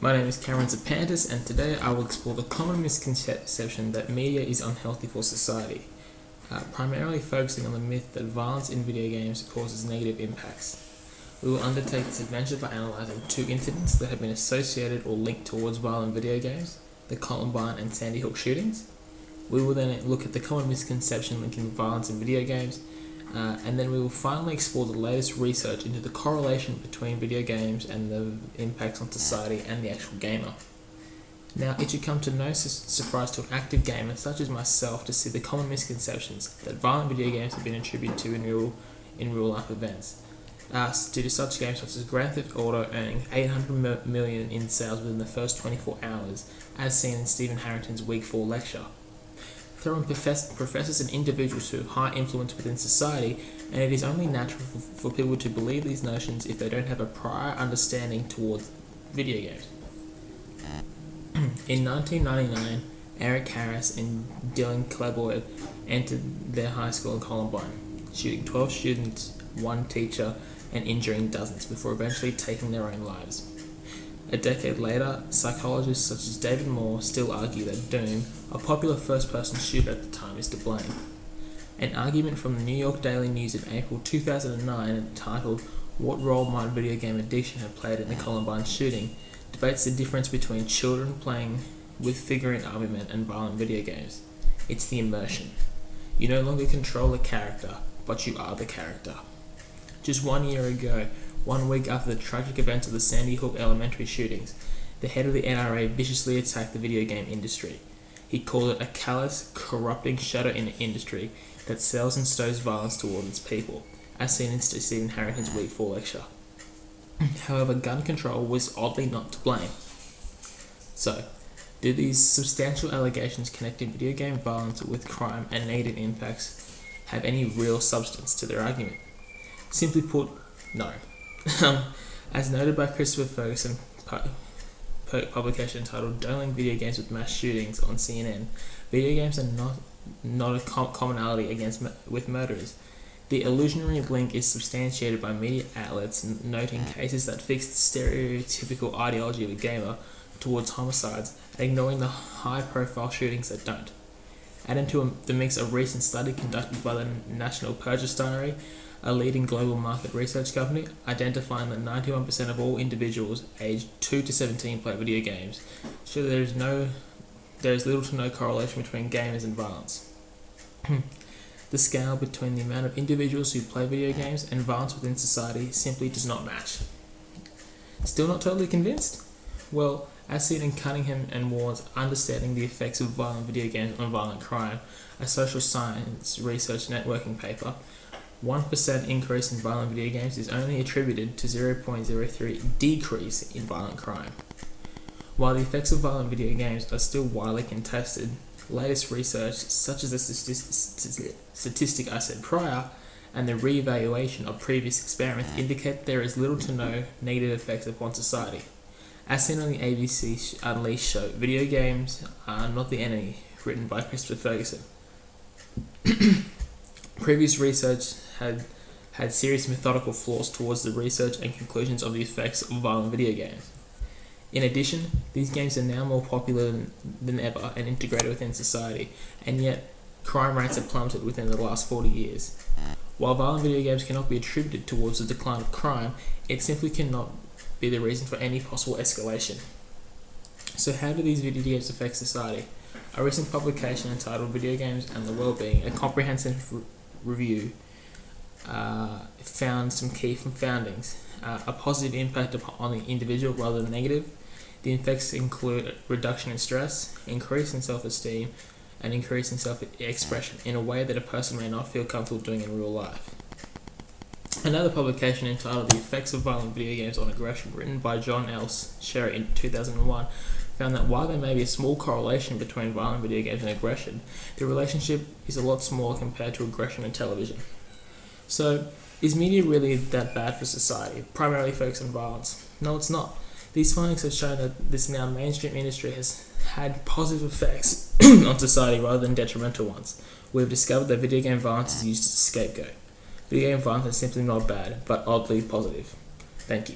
My name is Zapantis, and today I will explore the common misconception that media is unhealthy for society, primarily focusing on the myth that violence in video games causes negative impacts. We will undertake this adventure by analysing two incidents that have been associated or linked towards violent video games, the Columbine and Sandy Hook shootings. We will then look at the common misconception linking violence in video games, and then we will finally explore the latest research into the correlation between video games and the impacts on society and the actual gamer. Now, it should come to no surprise to an active gamer such as myself to see the common misconceptions that violent video games have been attributed to in real life events, due to such games such as Grand Theft Auto earning 800 million in sales within the first 24 hours, as seen in Stephen Harrington's Week 4 lecture. Throw in professors and individuals who have high influence within society, and it is only natural for people to believe these notions if they don't have a prior understanding towards video games. In 1999, Eric Harris and Dylan Klebold entered their high school in Columbine, shooting 12 students, one teacher, and injuring dozens before eventually taking their own lives. A decade later, psychologists such as David Moore still argue that Doom, a popular first-person shooter at the time, is to blame. An argument from the New York Daily News in April 2009 entitled "What Role Might Video Game Addiction Have Played in the Columbine Shooting" debates the difference between children playing with figurine armament and violent video games. It's the immersion. You no longer control a character, but you are the character. Just 1 year ago, 1 week after the tragic events of the Sandy Hook elementary shootings, the head of the NRA viciously attacked the video game industry. He called it a callous, corrupting shadow in the industry that sells and stows violence towards its people, as seen in Stephen Harrington's Week 4 lecture. However, gun control was oddly not to blame. So, do these substantial allegations connecting video game violence with crime and negative impacts have any real substance to their argument? Simply put, no. As noted by Christopher Ferguson, publication entitled "Dueling Video Games with Mass Shootings" on CNN, video games are not a commonality with murderers. The illusionary link is substantiated by media outlets noting cases that fix the stereotypical ideology of a gamer towards homicides and ignoring the high-profile shootings that don't. Add into the mix a recent study conducted by the National Purchase Diary, a leading global market research company, identifying that 91% of all individuals aged 2 to 17 play video games, so there is little to no correlation between gamers and violence. The scale between the amount of individuals who play video games and violence within society simply does not match. Still not totally convinced? Well, as seen in Cunningham and Ward's Understanding the Effects of Violent Video Games on Violent Crime, a social science research networking paper, 1% increase in violent video games is only attributed to 0.03 decrease in violent crime. While the effects of violent video games are still widely contested, latest research, such as the statistic I said prior, and the re-evaluation of previous experiments indicate there is little to no negative effects upon society. As seen on the ABC Unleashed show, video games are not the enemy, written by Christopher Ferguson. Previous research had serious methodical flaws towards the research and conclusions of the effects of violent video games. In addition, these games are now more popular than ever and integrated within society, and yet crime rates have plummeted within the last 40 years. While violent video games cannot be attributed towards the decline of crime, it simply cannot be the reason for any possible escalation. So how do these video games affect society? A recent publication entitled "Video Games and the Wellbeing: A Comprehensive Review" found some key findings. A positive impact on the individual rather than negative. The effects include reduction in stress, increase in self-esteem, and increase in self-expression in a way that a person may not feel comfortable doing in real life. Another publication entitled "The Effects of Violent Video Games on Aggression," written by John L. Sherry in 2001, found that while there may be a small correlation between violent video games and aggression, the relationship is a lot smaller compared to aggression in television. So, is media really that bad for society, primarily focused on violence? No, it's not. These findings have shown that this now mainstream industry has had positive effects on society rather than detrimental ones. We have discovered that video game violence is used as a scapegoat. Video game violence is simply not bad, but oddly positive. Thank you.